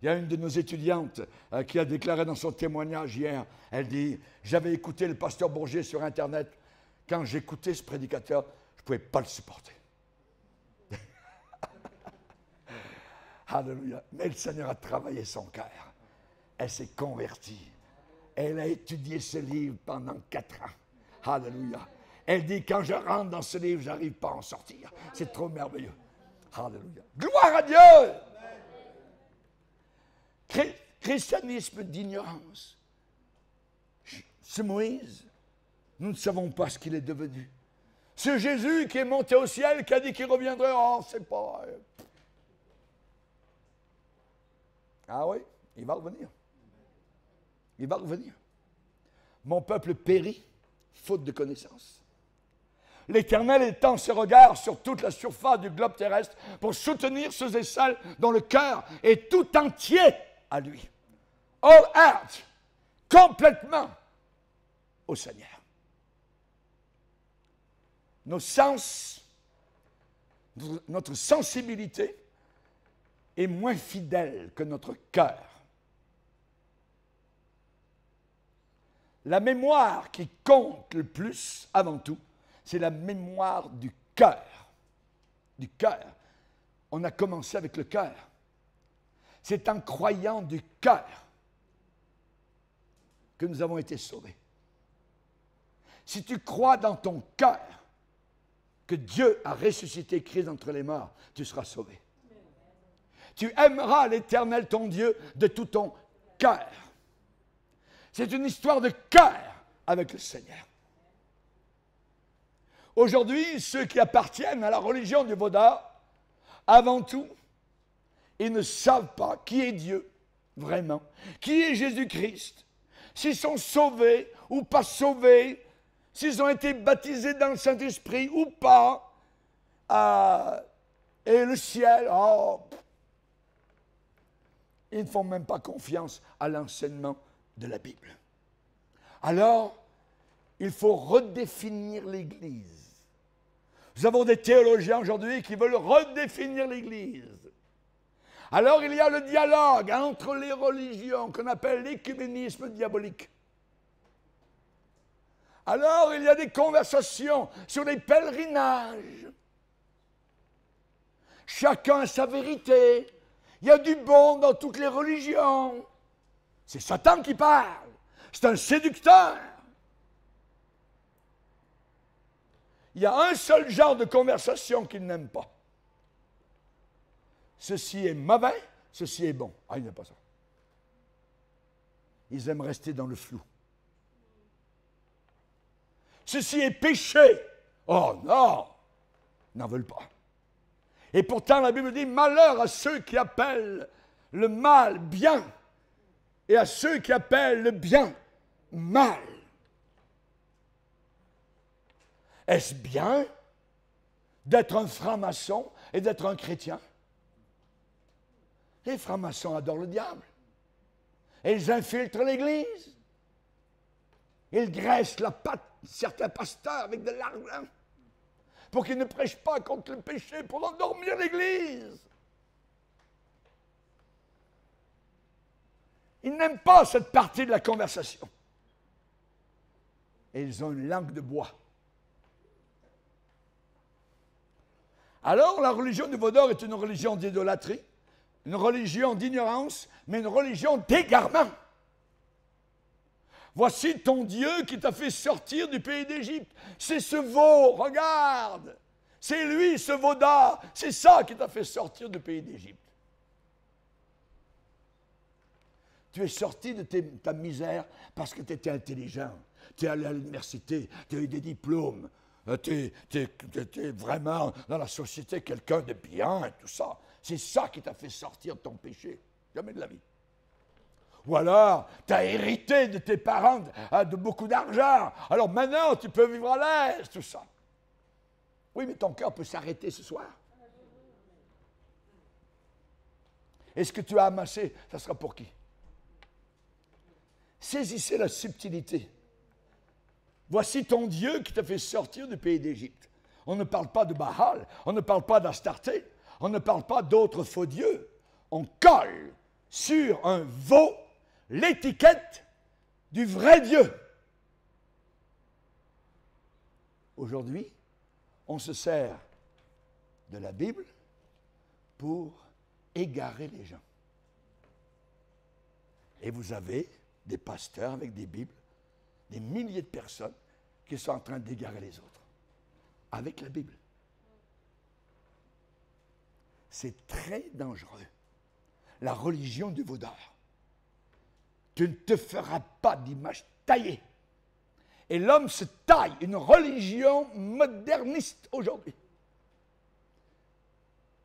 Il y a une de nos étudiantes qui a déclaré dans son témoignage hier, elle dit, j'avais écouté le pasteur Bourget sur Internet. Quand j'écoutais ce prédicateur, je ne pouvais pas le supporter. Alléluia. Mais le Seigneur a travaillé son cœur. Elle s'est convertie. Elle a étudié ce livre pendant 4 ans. Alléluia. Elle dit, quand je rentre dans ce livre, je n'arrive pas à en sortir. C'est trop merveilleux. Alléluia. Gloire à Dieu! Christianisme d'ignorance. Ce Moïse, nous ne savons pas ce qu'il est devenu. Ce Jésus qui est monté au ciel, qui a dit qu'il reviendrait, oh, c'est pas... Ah oui, il va revenir. Il va revenir. Mon peuple périt, faute de connaissance. L'Éternel étend ses regards sur toute la surface du globe terrestre pour soutenir ceux et celles dont le cœur est tout entier à lui. All out, complètement au Seigneur. Nos sens, notre sensibilité est moins fidèle que notre cœur. La mémoire qui compte le plus, avant tout, c'est la mémoire du cœur. Du cœur. On a commencé avec le cœur. C'est en croyant du cœur que nous avons été sauvés. Si tu crois dans ton cœur que Dieu a ressuscité Christ d'entre les morts, tu seras sauvé. Tu aimeras l'Éternel ton Dieu de tout ton cœur. C'est une histoire de cœur avec le Seigneur. Aujourd'hui, ceux qui appartiennent à la religion du Vaudor, avant tout, ils ne savent pas qui est Dieu, vraiment, qui est Jésus-Christ, s'ils sont sauvés ou pas sauvés, s'ils ont été baptisés dans le Saint-Esprit ou pas, et le ciel, ils ne font même pas confiance à l'enseignement de la Bible. Alors, il faut redéfinir l'Église. Nous avons des théologiens aujourd'hui qui veulent redéfinir l'Église. Alors, il y a le dialogue entre les religions qu'on appelle l'écuménisme diabolique. Alors, il y a des conversations sur les pèlerinages. Chacun a sa vérité. Il y a du bon dans toutes les religions. C'est Satan qui parle. C'est un séducteur. Il y a un seul genre de conversation qu'ils n'aiment pas. Ceci est mauvais, ceci est bon. Ah, il n'y a pas ça. Ils aiment rester dans le flou. Ceci est péché. Oh non, ils n'en veulent pas. Et pourtant, la Bible dit, malheur à ceux qui appellent le mal bien et à ceux qui appellent le bien mal. Est-ce bien d'être un franc-maçon et d'être un chrétien? Les francs-maçons adorent le diable. Et ils infiltrent l'Église. Ils graissent la patte de certains pasteurs avec de l'argent pour qu'ils ne prêchent pas contre le péché, pour endormir l'Église. Ils n'aiment pas cette partie de la conversation. Et ils ont une langue de bois. Alors, la religion du Vaudor est une religion d'idolâtrie, une religion d'ignorance, mais une religion d'égarement. Voici ton Dieu qui t'a fait sortir du pays d'Égypte. C'est ce veau, regarde. C'est lui, ce Vaudor. C'est ça qui t'a fait sortir du pays d'Égypte. Tu es sorti de ta misère parce que tu étais intelligent. Tu es allé à l'université, tu as eu des diplômes. Tu es vraiment dans la société quelqu'un de bien et tout ça. C'est ça qui t'a fait sortir de ton péché. Jamais de la vie. Ou alors, tu as hérité de tes parents de beaucoup d'argent. Alors maintenant, tu peux vivre à l'aise, tout ça. Oui, mais ton cœur peut s'arrêter ce soir. Et ce que tu as amassé, ça sera pour qui? Saisissez la subtilité. Voici ton Dieu qui t'a fait sortir du pays d'Égypte. On ne parle pas de Baal, on ne parle pas d'Astarté, on ne parle pas d'autres faux dieux. On colle sur un veau l'étiquette du vrai Dieu. Aujourd'hui, on se sert de la Bible pour égarer les gens. Et vous avez des pasteurs avec des Bibles, des milliers de personnes qui sont en train d'égarer les autres avec la Bible. C'est très dangereux. La religion du Vaudor. Tu ne te feras pas d'image taillée. Et l'homme se taille une religion moderniste aujourd'hui.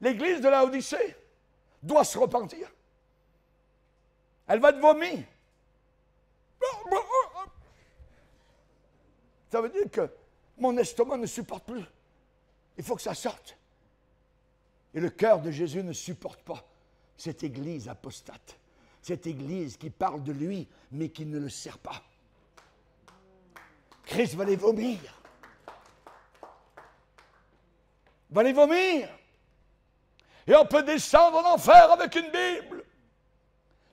L'Église de Laodicée doit se repentir. Elle va être vomie. Ça veut dire que mon estomac ne supporte plus. Il faut que ça sorte. Et le cœur de Jésus ne supporte pas cette Église apostate. Cette Église qui parle de lui, mais qui ne le sert pas. Christ va les vomir. Va les vomir. Et on peut descendre en enfer avec une Bible.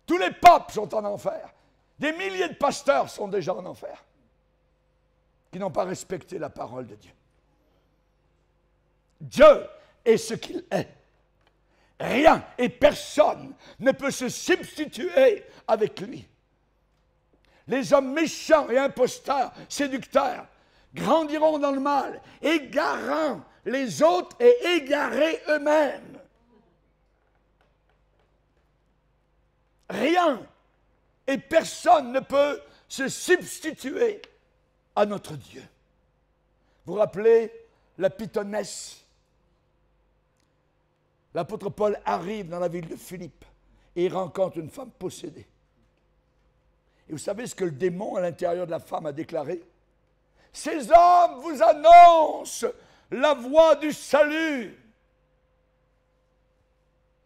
Tous les papes sont en enfer. Des milliers de pasteurs sont déjà en enfer. Qui n'ont pas respecté la parole de Dieu. Dieu est ce qu'il est. Rien et personne ne peut se substituer avec lui. Les hommes méchants et imposteurs, séducteurs, grandiront dans le mal, égarant les autres et égarés eux-mêmes. Rien et personne ne peut se substituer à notre Dieu. Vous vous rappelez la pythonesse? L'apôtre Paul arrive dans la ville de Philippe et il rencontre une femme possédée. Et vous savez ce que le démon à l'intérieur de la femme a déclaré? Ces hommes vous annoncent la voie du salut.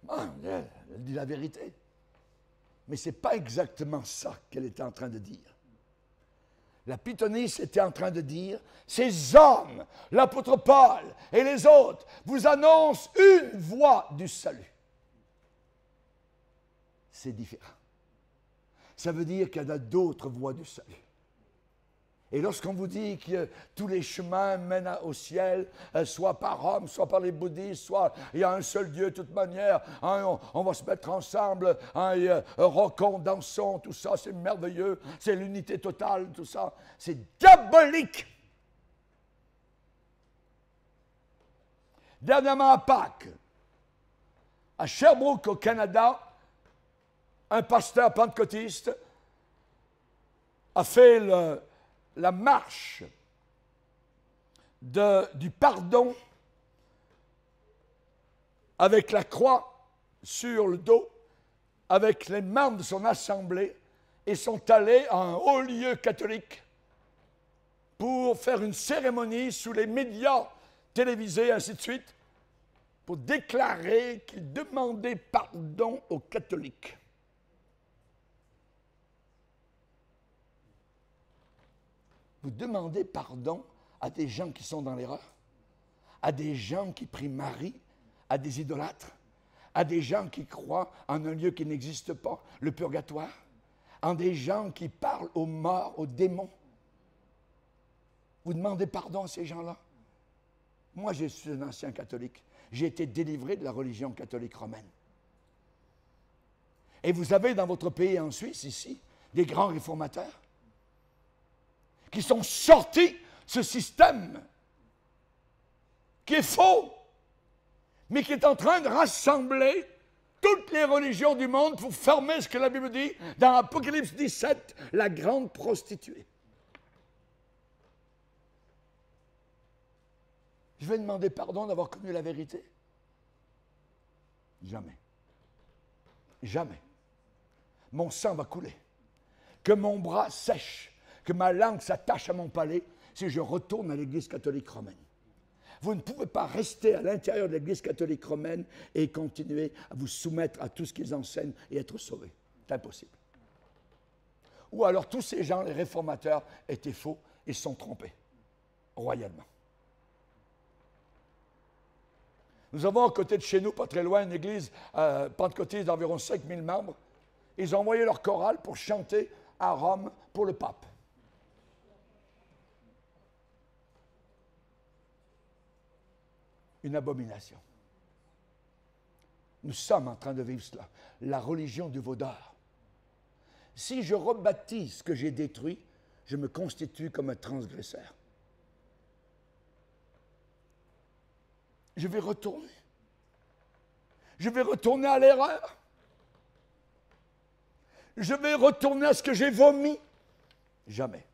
Ah, elle dit la vérité. Mais ce n'est pas exactement ça qu'elle était en train de dire. La pythonisse était en train de dire, ces hommes, l'apôtre Paul et les autres, vous annoncent une voie du salut. C'est différent. Ça veut dire qu'il y en a d'autres voies du salut. Et lorsqu'on vous dit que tous les chemins mènent au ciel, soit par Rome, soit par les bouddhistes, soit il y a un seul Dieu de toute manière, hein, on va se mettre ensemble, hein, rockons, dansons, tout ça, c'est merveilleux, c'est l'unité totale, tout ça, c'est diabolique. Dernièrement à Pâques, à Sherbrooke au Canada, un pasteur pentecôtiste a fait la marche du pardon avec la croix sur le dos, avec les membres de son assemblée, et sont allés à un haut lieu catholique pour faire une cérémonie sous les médias télévisés, ainsi de suite, pour déclarer qu'ils demandaient pardon aux catholiques. Vous demandez pardon à des gens qui sont dans l'erreur, à des gens qui prient Marie, à des idolâtres, à des gens qui croient en un lieu qui n'existe pas, le purgatoire, à des gens qui parlent aux morts, aux démons. Vous demandez pardon à ces gens-là? Moi, je suis un ancien catholique. J'ai été délivré de la religion catholique romaine. Et vous avez dans votre pays, en Suisse, ici, des grands réformateurs qui sont sortis de ce système qui est faux, mais qui est en train de rassembler toutes les religions du monde pour fermer ce que la Bible dit dans Apocalypse 17, la grande prostituée. Je vais demander pardon d'avoir connu la vérité? Jamais. Jamais. Mon sang va couler. Que mon bras sèche. Que ma langue s'attache à mon palais si je retourne à l'Église catholique romaine. Vous ne pouvez pas rester à l'intérieur de l'Église catholique romaine et continuer à vous soumettre à tout ce qu'ils enseignent et être sauvés. C'est impossible. Ou alors tous ces gens, les réformateurs, étaient faux et se sont trompés, royalement. Nous avons à côté de chez nous, pas très loin, une église pentecôtiste d'environ 5000 membres. Ils ont envoyé leur chorale pour chanter à Rome pour le pape. Une abomination. Nous sommes en train de vivre cela. La religion du veau d'or. Si je rebâtis ce que j'ai détruit, je me constitue comme un transgresseur. Je vais retourner. Je vais retourner à l'erreur. Je vais retourner à ce que j'ai vomi. Jamais.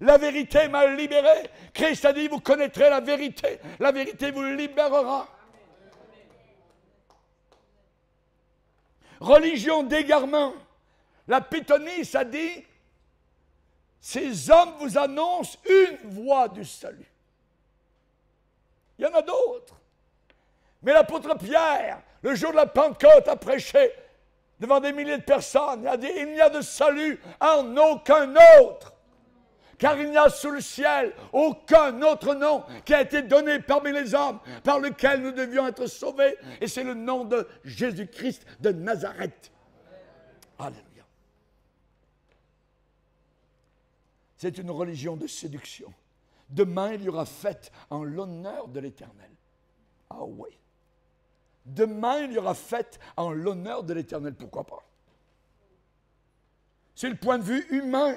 La vérité m'a libéré. Christ a dit, vous connaîtrez la vérité. La vérité vous libérera. Religion d'égarement. La pythonisse a dit, ces hommes vous annoncent une voie du salut. Il y en a d'autres. Mais l'apôtre Pierre, le jour de la Pentecôte, a prêché devant des milliers de personnes. Il a dit, il n'y a de salut en aucun autre. Car il n'y a sous le ciel aucun autre nom qui a été donné parmi les hommes par lequel nous devions être sauvés. Et c'est le nom de Jésus-Christ de Nazareth. Alléluia. C'est une religion de séduction. Demain, il y aura fête en l'honneur de l'Éternel. Ah oui. Demain, il y aura fête en l'honneur de l'Éternel. Pourquoi pas? C'est le point de vue humain.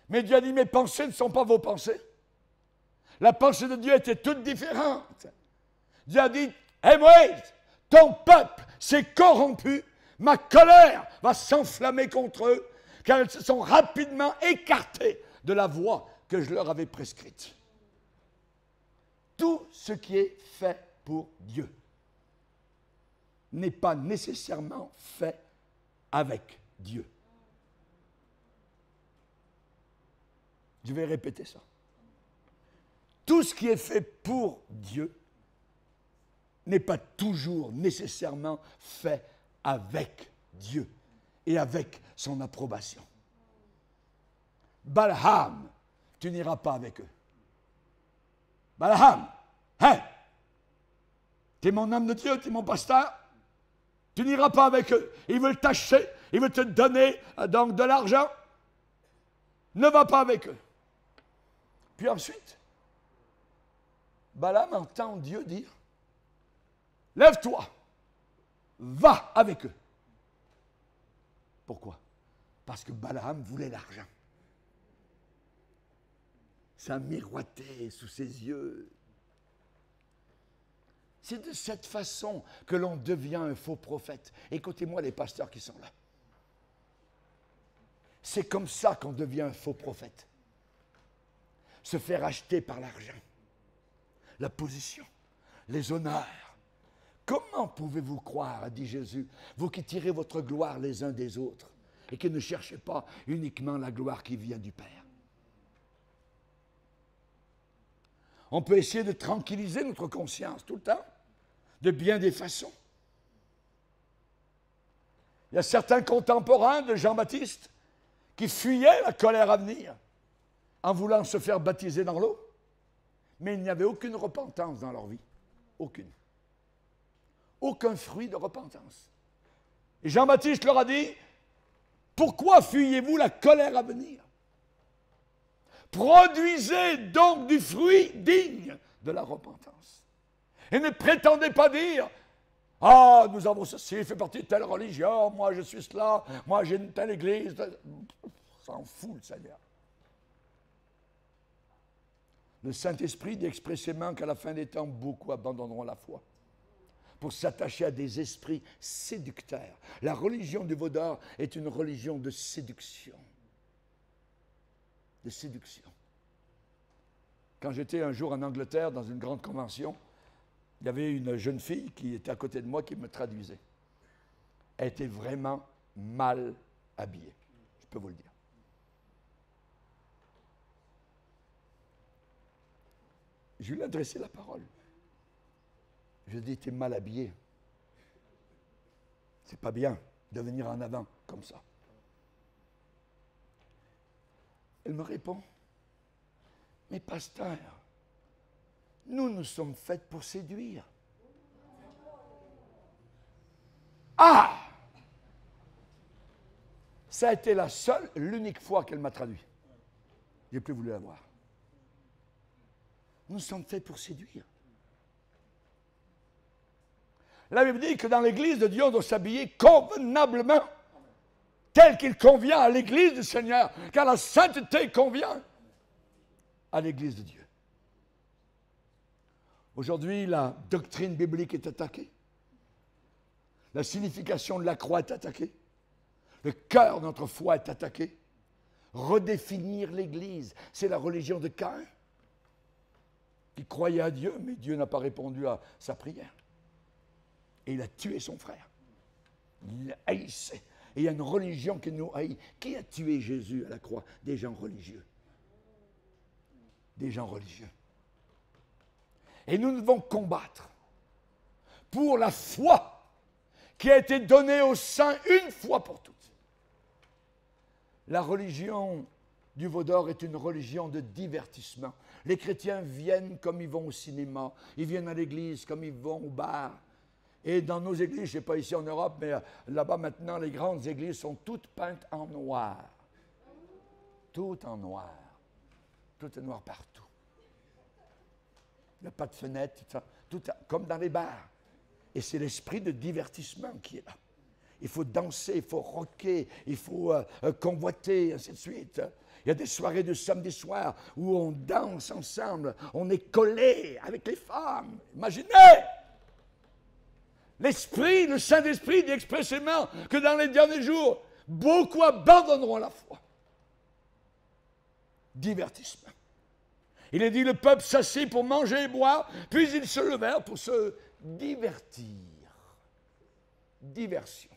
Mais Dieu a dit, mes pensées ne sont pas vos pensées. La pensée de Dieu était toute différente. Dieu a dit, hé Moïse, ton peuple s'est corrompu, ma colère va s'enflammer contre eux, car ils se sont rapidement écartés de la voie que je leur avais prescrite. Tout ce qui est fait pour Dieu n'est pas nécessairement fait avec Dieu. Je vais répéter ça. Tout ce qui est fait pour Dieu n'est pas toujours nécessairement fait avec Dieu et avec son approbation. Balaam, tu n'iras pas avec eux. Balaam, hein? Tu es mon homme de Dieu, tu es mon pasteur. Tu n'iras pas avec eux. Ils veulent t'acheter, ils veulent te donner donc de l'argent. Ne va pas avec eux. Puis ensuite, Balaam entend Dieu dire, lève-toi, va avec eux. Pourquoi? Parce que Balaam voulait l'argent. Ça miroitait sous ses yeux. C'est de cette façon que l'on devient un faux prophète. Écoutez-moi les pasteurs qui sont là. C'est comme ça qu'on devient un faux prophète. Se faire acheter par l'argent, la position, les honneurs. Comment pouvez-vous croire, dit Jésus, vous qui tirez votre gloire les uns des autres et qui ne cherchez pas uniquement la gloire qui vient du Père? On peut essayer de tranquilliser notre conscience tout le temps, de bien des façons. Il y a certains contemporains de Jean-Baptiste qui fuyaient la colère à venir en voulant se faire baptiser dans l'eau, mais il n'y avait aucune repentance dans leur vie. Aucune. Aucun fruit de repentance. Et Jean-Baptiste leur a dit, pourquoi fuyez-vous la colère à venir? Produisez donc du fruit digne de la repentance. Et ne prétendez pas dire, ah, nous avons ceci, je fais partie de telle religion, moi je suis cela, moi j'ai une telle église. S'en fout le Seigneur. Le Saint-Esprit dit expressément qu'à la fin des temps, beaucoup abandonneront la foi pour s'attacher à des esprits séducteurs. La religion du Vaudor est une religion de séduction. De séduction. Quand j'étais un jour en Angleterre dans une grande convention, il y avait une jeune fille qui était à côté de moi qui me traduisait. Elle était vraiment mal habillée, je peux vous le dire. Je lui ai adressé la parole. Je lui ai dit, tu es mal habillé. C'est pas bien de venir en avant comme ça. Elle me répond, mais pasteur, nous sommes faits pour séduire. Ah! Ça a été la seule, l'unique fois qu'elle m'a traduit. Je n'ai plus voulu la voir. Nous sommes faits pour séduire. La Bible dit que dans l'Église de Dieu, on doit s'habiller convenablement, tel qu'il convient à l'Église du Seigneur, car la sainteté convient à l'Église de Dieu. Aujourd'hui, la doctrine biblique est attaquée. La signification de la croix est attaquée. Le cœur de notre foi est attaqué. Redéfinir l'Église, c'est la religion de Caïn, qui croyait à Dieu, mais Dieu n'a pas répondu à sa prière. Et il a tué son frère. Il le haïssait. Et il y a une religion qui nous haït. Qui a tué Jésus à la croix? Des gens religieux. Des gens religieux. Et nous devons combattre pour la foi qui a été donnée aux saints une fois pour toutes. La religion du Vaudor est une religion de divertissement. Les chrétiens viennent comme ils vont au cinéma, ils viennent à l'église comme ils vont au bar. Et dans nos églises, je ne sais pas ici en Europe, mais là-bas maintenant, les grandes églises sont toutes peintes en noir. Tout en noir. Tout est noir partout. Il n'y a pas de fenêtre, comme dans les bars. Et c'est l'esprit de divertissement qui est là. Il faut danser, il faut rocker, il faut convoiter, ainsi de suite. Il y a des soirées de samedi soir où on danse ensemble, on est collés avec les femmes. Imaginez! L'Esprit, le Saint-Esprit dit expressément que dans les derniers jours, beaucoup abandonneront la foi. Divertissement. Il est dit, le peuple s'assit pour manger et boire, puis ils se levèrent pour se divertir. Diversion.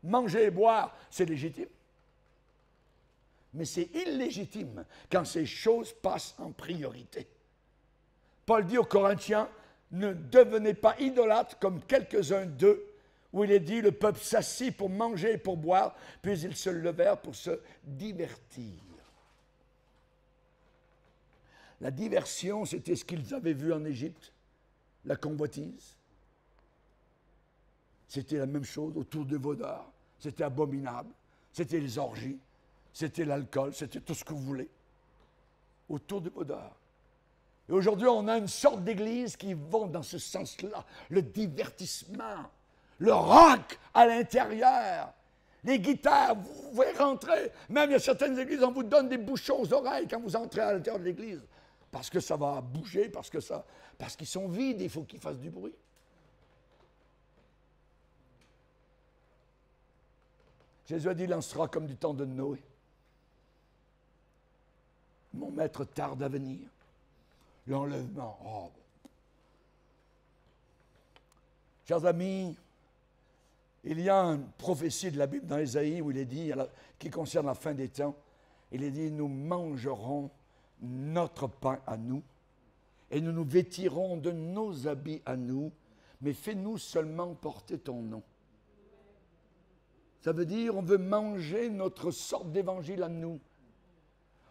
Manger et boire, c'est légitime. Mais c'est illégitime quand ces choses passent en priorité. Paul dit aux Corinthiens, ne devenez pas idolâtres comme quelques-uns d'eux, où il est dit, le peuple s'assit pour manger et pour boire, puis ils se levèrent pour se divertir. La diversion, c'était ce qu'ils avaient vu en Égypte, la convoitise. C'était la même chose autour de Vaudor. C'était abominable. C'était les orgies. C'était l'alcool. C'était tout ce que vous voulez. Autour de Vaudor. Et aujourd'hui, on a une sorte d'église qui vont dans ce sens-là. Le divertissement. Le rock à l'intérieur. Les guitares, vous pouvez rentrer. Même il y a certaines églises, on vous donne des bouchons aux oreilles quand vous entrez à l'intérieur de l'église. Parce que ça va bouger, parce qu'ils sont vides, il faut qu'ils fassent du bruit. Jésus a dit, il en sera comme du temps de Noé. Mon maître tarde à venir. L'enlèvement. Oh. Chers amis, il y a une prophétie de la Bible dans Ésaïe où il est dit, qui concerne la fin des temps, il est dit, nous mangerons notre pain à nous et nous nous vêtirons de nos habits à nous, mais fais-nous seulement porter ton nom. Ça veut dire, on veut manger notre sorte d'évangile à nous.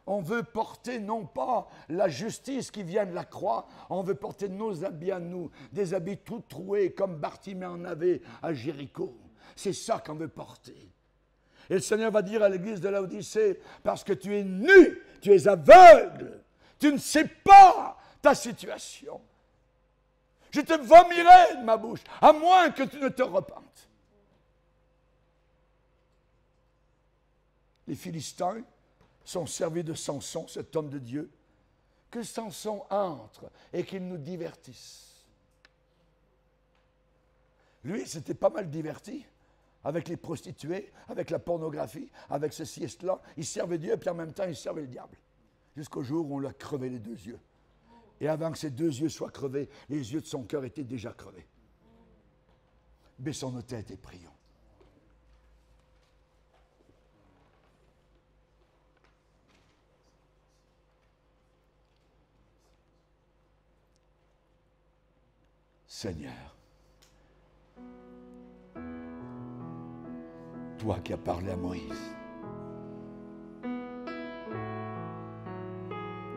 On veut porter non pas la justice qui vient de la croix, on veut porter nos habits à nous, des habits tout troués comme Bartimée en avait à Jéricho. C'est ça qu'on veut porter. Et le Seigneur va dire à l'église de Laodicée, parce que tu es nu, tu es aveugle, tu ne sais pas ta situation. Je te vomirai de ma bouche, à moins que tu ne te repentes. Les Philistins sont servis de Samson, cet homme de Dieu, que Samson entre et qu'il nous divertisse. Lui, il s'était pas mal diverti avec les prostituées, avec la pornographie, avec ceci et cela. Il servait Dieu et puis en même temps, il servait le diable. Jusqu'au jour où on lui a crevé les deux yeux. Et avant que ses deux yeux soient crevés, les yeux de son cœur étaient déjà crevés. Baissons nos têtes et prions. Seigneur, toi qui as parlé à Moïse,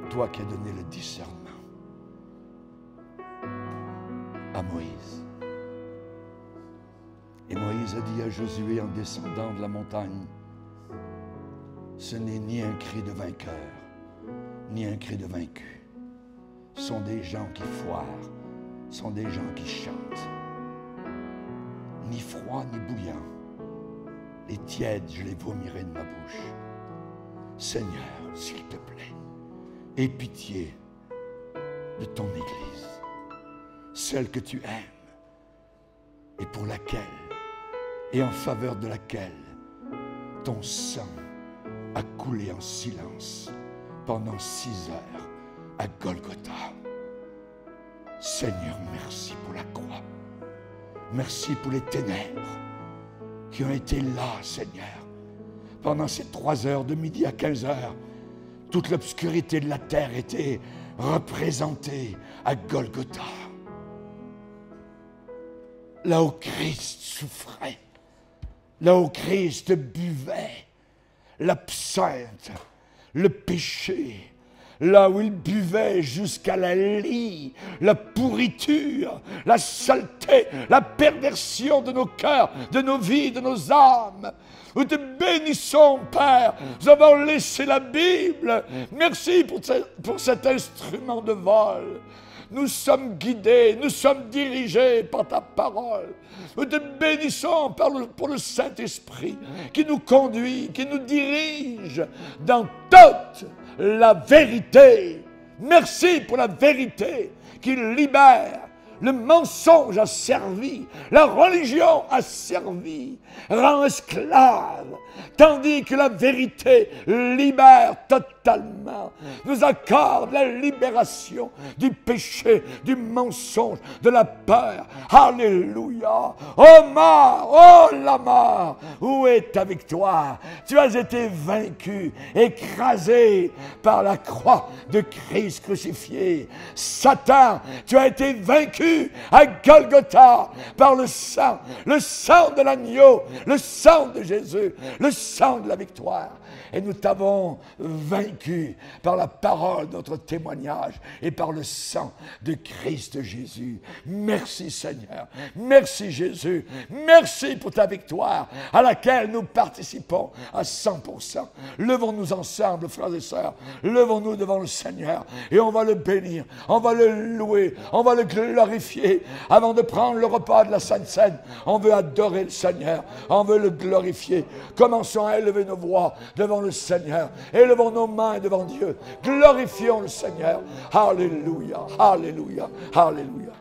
toi qui as donné le discernement à Moïse. Et Moïse a dit à Josué en descendant de la montagne, ce n'est ni un cri de vainqueur, ni un cri de vaincu. Ce sont des gens qui foirent, sont des gens qui chantent. Ni froid ni bouillant. Les tièdes, je les vomirai de ma bouche. Seigneur, s'il te plaît, aie pitié de ton Église, celle que tu aimes et pour laquelle et en faveur de laquelle ton sang a coulé en silence pendant 6 heures à Golgotha. Seigneur, merci pour la croix. Merci pour les ténèbres qui ont été là, Seigneur. Pendant ces 3 heures, de midi à 15 heures, toute l'obscurité de la terre était représentée à Golgotha. Là où Christ souffrait, là où Christ buvait l'absinthe, le péché, là où il buvait jusqu'à la lie, la pourriture, la saleté, la perversion de nos cœurs, de nos vies, de nos âmes. Nous te bénissons, Père. Nous avons laissé la Bible. Merci pour cet instrument de vol. nous sommes guidés, nous sommes dirigés par ta parole. Nous te bénissons pour le Saint-Esprit qui nous conduit, qui nous dirige dans toute la vérité. Merci pour la vérité qui libère. Le mensonge a servi, la religion a servi, rend esclave, tandis que la vérité libère totalement, nous accorde la libération du péché, du mensonge, de la peur. Alléluia! Oh mort, oh la mort, où est ta victoire? Tu as été vaincu, écrasé par la croix de Christ crucifié. Satan, tu as été vaincu à Golgotha par le sang de l'agneau, le sang de Jésus, le sang de la victoire. Et nous t'avons vaincu par la parole de notre témoignage et par le sang de Christ Jésus. Merci Seigneur, merci Jésus, merci pour ta victoire à laquelle nous participons à 100%. Levons-nous ensemble, frères et sœurs, levons-nous devant le Seigneur et on va le bénir, on va le louer, on va le glorifier. Avant de prendre le repas de la Sainte Seine, on veut adorer le Seigneur, on veut le glorifier. Commençons à élever nos voix devant le Seigneur, élevons nos mains devant Dieu, glorifions le Seigneur. Alléluia, alléluia, alléluia.